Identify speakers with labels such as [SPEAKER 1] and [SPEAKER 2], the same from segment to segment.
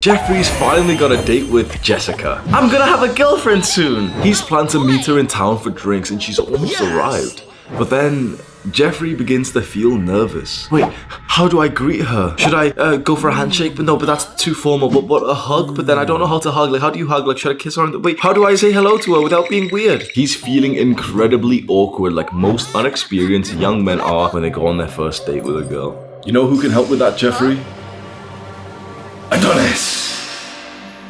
[SPEAKER 1] Jeffrey's finally got a date with Jessica. I'm gonna have a girlfriend soon. He's planned to meet her in town for drinks and she's almost arrived. But then Jeffrey begins to feel nervous. Wait, how do I greet her? Should I go for a handshake? But no, but that's too formal. But a hug? But then I don't know how to hug. Like, how do you hug? Like, should I kiss her? Wait, how do I say hello to her without being weird? He's feeling incredibly awkward, like most unexperienced young men are when they go on their first date with a girl. You know who can help with that, Jeffrey?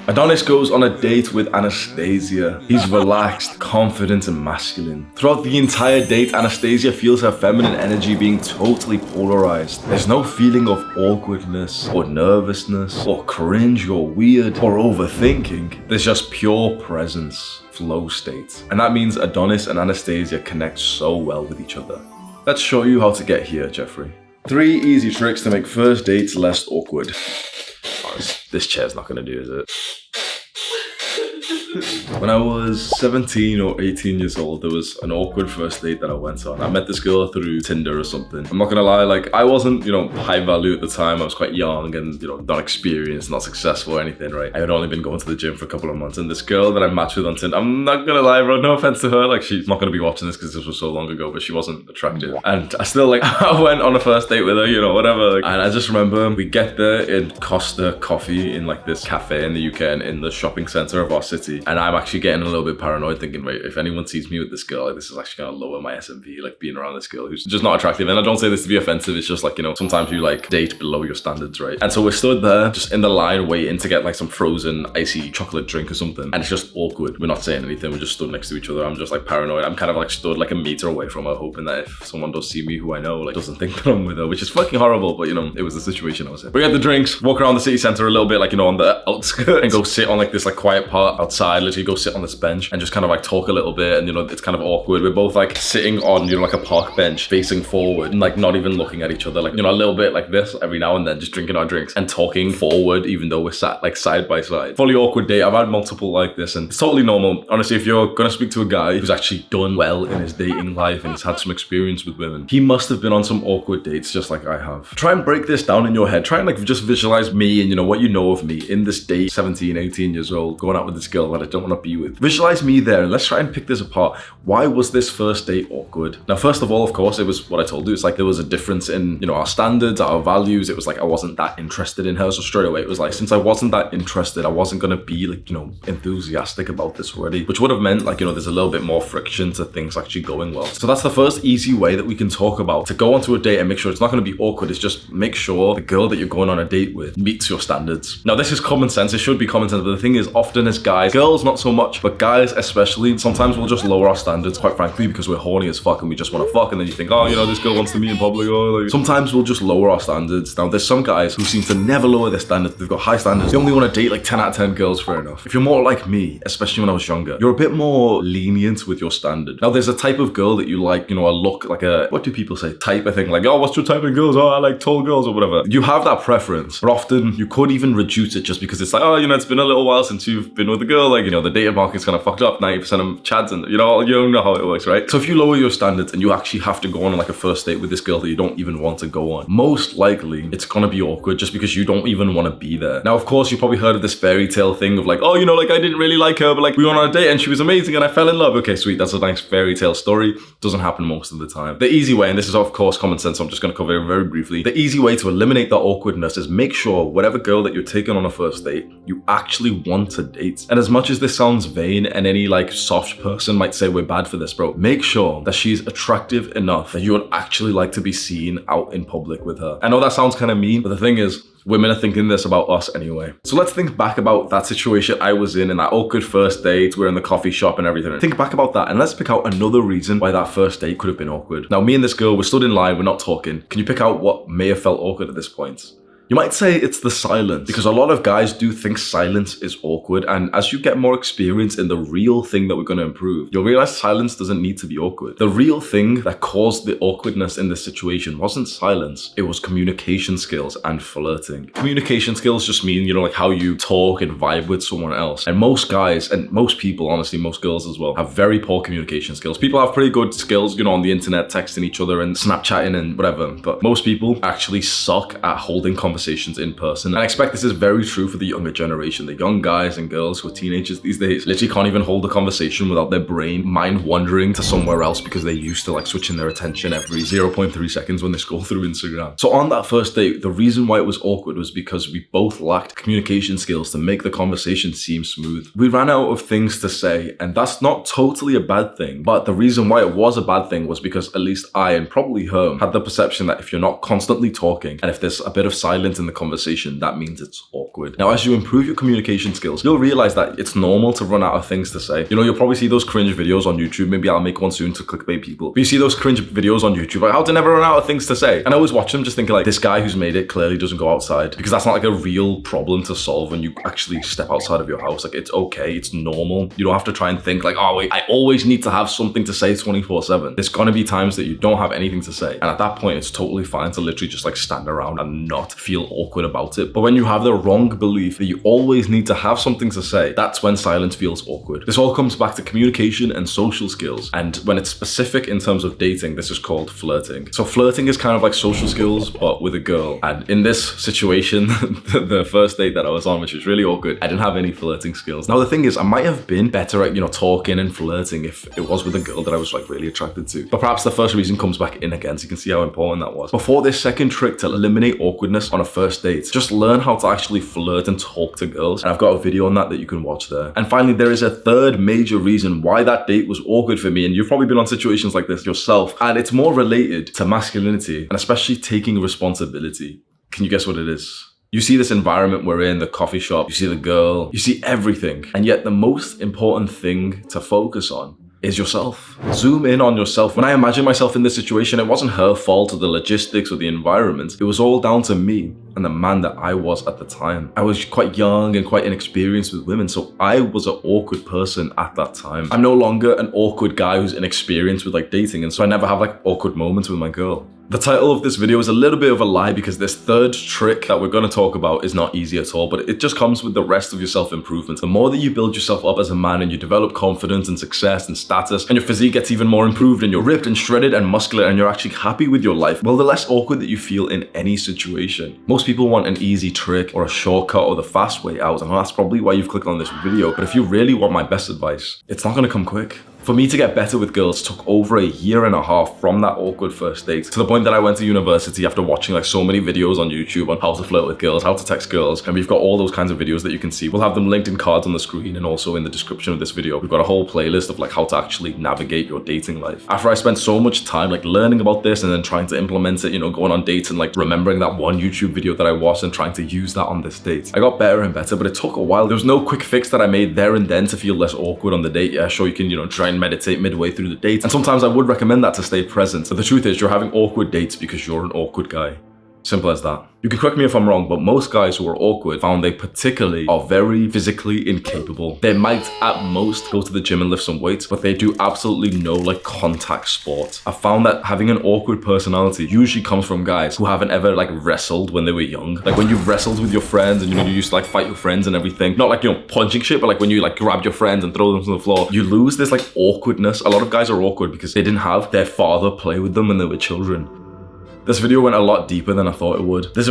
[SPEAKER 1] Adonis goes on a date with Anastasia. He's relaxed, confident, and masculine. Throughout the entire date, Anastasia feels her feminine energy being totally polarized. There's no feeling of awkwardness, or nervousness, or cringe, or weird, or overthinking. There's just pure presence, flow state. And that means Adonis and Anastasia connect so well with each other. Let's show you how to get here, Jeffrey. 3 easy tricks to make first dates less awkward. This chair's not gonna do, is it? When I was 17 or 18 years old, there was an awkward first date that I went on. I met this girl through Tinder or something. I'm not gonna lie, like, I wasn't, high value at the time. I was quite young and, not experienced, not successful or anything, right? I had only been going to the gym for a couple of months, and this girl that I matched with on Tinder, I'm not gonna lie, bro, no offense to her, like, she's not gonna be watching this because this was so long ago, but she wasn't attractive. And I still, I went on a first date with her, whatever. And I just remember we get there in Costa Coffee in, this cafe in the UK and in the shopping center of our city. And I'm actually getting a little bit paranoid, thinking, wait, if anyone sees me with this girl, this is actually gonna lower my S&P, being around this girl who's just not attractive. And I don't say this to be offensive, it's just sometimes you date below your standards, right? And so we're stood there just in the line waiting to get some frozen icy chocolate drink or something. And it's just awkward. We're not saying anything, we're just stood next to each other. I'm just paranoid. I'm kind of stood a meter away from her, hoping that if someone does see me who I know, doesn't think that I'm with her, which is fucking horrible, but it was the situation I was in. We had the drinks, walk around the city center a little bit, on the outskirts, and go sit on this quiet part outside, literally go sit on this bench and just kind of talk a little bit. And it's kind of awkward. We're both sitting on a park bench facing forward and not even looking at each other, a little bit like this every now and then, just drinking our drinks and talking forward even though we're sat side by side. Fully awkward date. I've had multiple like this and it's totally normal. Honestly, if you're gonna speak to a guy who's actually done well in his dating life and he's had some experience with women, he must have been on some awkward dates just like I have. Try and break this down in your head. Try and just visualize me and what you know of me in this date, 17, 18 years old, going out with this girl that I don't want to be with. Visualize me there and let's try and pick this apart. Why was this first date awkward? Now, first of all, of course, it was what I told you. It's there was a difference in, our standards, our values. It was I wasn't that interested in her. So straight away, it was since I wasn't that interested, I wasn't going to be enthusiastic about this already, which would have meant there's a little bit more friction to things actually going well. So that's the first easy way that we can talk about to go onto a date and make sure it's not going to be awkward. Is just make sure the girl that you're going on a date with meets your standards. Now, this is common sense. It should be common sense, but the thing is, often as guys, girls not so much, but guys especially, sometimes we'll just lower our standards, quite frankly, because we're horny as fuck and we just want to fuck, and then you think, oh, this girl wants to meet in public. Sometimes we'll just lower our standards. Now, there's some guys who seem to never lower their standards. They've got high standards. They only want to date 10 out of 10 girls, fair enough. If you're more like me, especially when I was younger, you're a bit more lenient with your standard. Now, there's a type of girl that you like, a look, what do people say? Type, I think, oh, what's your type of girls? Oh, I like tall girls or whatever. You have that preference, but often you could even reduce it just because it's oh, it's been a little while since you've been with a girl. The dating market's kind of fucked up. 90% of chads and, you know how it works, right? So if you lower your standards and you actually have to go on a first date with this girl that you don't even want to go on, most likely it's gonna be awkward just because you don't even want to be there. Now, of course, you probably heard of this fairy tale thing of oh, I didn't really like her, but we went on a date and she was amazing and I fell in love. Okay, sweet. That's a nice fairy tale story. Doesn't happen most of the time. The easy way, and this is of course common sense, so I'm just gonna cover it very briefly. The easy way to eliminate that awkwardness is make sure whatever girl that you're taking on a first date, you actually want to date. And as much as this sounds vain and any soft person might say we're bad for this, bro, make sure that she's attractive enough that you would actually like to be seen out in public with her. I know that sounds kind of mean, but the thing is, women are thinking this about us anyway. So let's think back about that situation I was in that awkward first date. We're in the coffee shop and everything. Think back about that and let's pick out another reason why that first date could have been awkward. Now, me and this girl, we're stood in line, we're not talking. Can you pick out what may have felt awkward at this point? You might say it's the silence, because a lot of guys do think silence is awkward, and as you get more experience in the real thing that we're going to improve, you'll realize silence doesn't need to be awkward. The real thing that caused the awkwardness in this situation wasn't silence, it was communication skills and flirting. Communication skills just mean, how you talk and vibe with someone else. And most guys, and most people, honestly, most girls as well, have very poor communication skills. People have pretty good skills, on the internet, texting each other and Snapchatting and whatever, but most people actually suck at holding conversations conversations in person. And I expect this is very true for the younger generation. The young guys and girls who are teenagers these days literally can't even hold a conversation without their brain mind wandering to somewhere else because they used to like switching their attention every 0.3 seconds when they scroll through Instagram. So on that first date, the reason why it was awkward was because we both lacked communication skills to make the conversation seem smooth. We ran out of things to say, and that's not totally a bad thing. But the reason why it was a bad thing was because at least I, and probably her, had the perception that if you're not constantly talking and if there's a bit of silence in the conversation, that means it's awkward. Now, as you improve your communication skills, you'll realize that it's normal to run out of things to say. You know, you'll probably see those cringe videos on YouTube. Maybe I'll make one soon to clickbait people. But you see those cringe videos on YouTube, like how to never run out of things to say. And I always watch them just thinking like, this guy who's made it clearly doesn't go outside, because that's not like a real problem to solve when you actually step outside of your house. Like, it's okay, it's normal. You don't have to try and think like, oh wait, I always need to have something to say 24/7. There's gonna be times that you don't have anything to say. And at that point, it's totally fine to literally just like stand around and not feel awkward about it. But when you have the wrong belief that you always need to have something to say, that's when silence feels awkward. This all comes back to communication and social skills. And when it's specific in terms of dating, this is called flirting. So flirting is kind of like social skills, but with a girl. And in this situation, the first date that I was on, which was really awkward, I didn't have any flirting skills. Now, the thing is, I might have been better at, you know, talking and flirting if it was with a girl that I was like really attracted to. But perhaps the first reason comes back in again, so you can see how important that was. Before this second trick to eliminate awkwardness on a first date, just learn how to actually flirt and talk to girls. And I've got a video on that you can watch there. And finally, there is a third major reason why that date was awkward for me. And you've probably been on situations like this yourself. And it's more related to masculinity and especially taking responsibility. Can you guess what it is? You see this environment we're in, the coffee shop, you see the girl, you see everything. And yet the most important thing to focus on is yourself. Zoom in on yourself. When I imagine myself in this situation, it wasn't her fault or the logistics or the environment. It was all down to me and the man that I was at the time. I was quite young and quite inexperienced with women, so I was an awkward person at that time. I'm no longer an awkward guy who's inexperienced with like dating, and so I never have like awkward moments with my girl. The title of this video is a little bit of a lie because this third trick that we're going to talk about is not easy at all, but it just comes with the rest of your self-improvement. The more that you build yourself up as a man and you develop confidence and success and status, and your physique gets even more improved and you're ripped and shredded and muscular and you're actually happy with your life, well, the less awkward that you feel in any situation. Most people want an easy trick or a shortcut or the fast way out, and that's probably why you've clicked on this video. But if you really want my best advice, it's not going to come quick. For me to get better with girls took over a year and a half from that awkward first date to the point that I went to university after watching like so many videos on YouTube on how to flirt with girls, how to text girls, and we've got all those kinds of videos that you can see. We'll have them linked in cards on the screen and also in the description of this video. We've got a whole playlist of like how to actually navigate your dating life. After I spent so much time like learning about this and then trying to implement it, you know, going on dates and like remembering that one YouTube video that I watched and trying to use that on this date, I got better and better, but it took a while. There was no quick fix that I made there and then to feel less awkward on the date. Yeah, sure, you can, you know, try and meditate midway through the date, and sometimes I would recommend that to stay present. But the truth is, you're having awkward dates because you're an awkward guy. Simple as that. You can correct me if I'm wrong, but most guys who are awkward found they particularly are very physically incapable. They might at most go to the gym and lift some weights, but they do absolutely no like contact sport. I found that having an awkward personality usually comes from guys who haven't ever like wrestled when they were young. Like when you've wrestled with your friends and you know you used to like fight your friends and everything. Not like, you know, punching shit, but like when you like grab your friends and throw them to the floor, you lose this like awkwardness. A lot of guys are awkward because they didn't have their father play with them when they were children. This video went a lot deeper than I thought it would. There's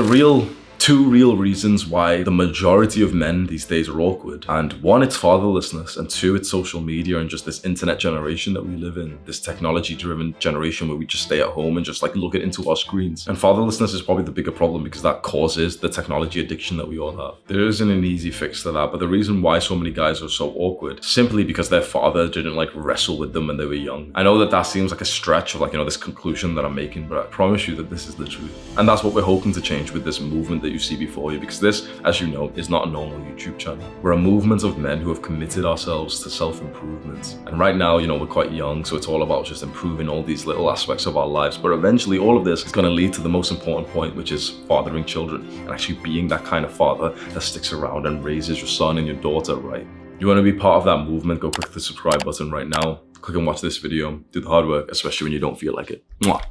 [SPEAKER 1] two real reasons why the majority of men these days are awkward. And one, it's fatherlessness, and two, it's social media and just this internet generation that we live in, this technology-driven generation where we just stay at home and just like look into our screens. And fatherlessness is probably the bigger problem because that causes the technology addiction that we all have. There isn't an easy fix to that, but the reason why so many guys are so awkward, simply because their father didn't like wrestle with them when they were young. I know that that seems like a stretch of like, you know, this conclusion that I'm making, but I promise you that this is the truth. And that's what we're hoping to change with this movement that you see before you, because this, as you know, is not a normal YouTube channel. We're a movement of men who have committed ourselves to self-improvement. And right now, you know, we're quite young, so it's all about just improving all these little aspects of our lives. But eventually, all of this is going to lead to the most important point, which is fathering children and actually being that kind of father that sticks around and raises your son and your daughter right. You want to be part of that movement, go click the subscribe button right now. Click and watch this video. Do the hard work, especially when you don't feel like it. Mwah.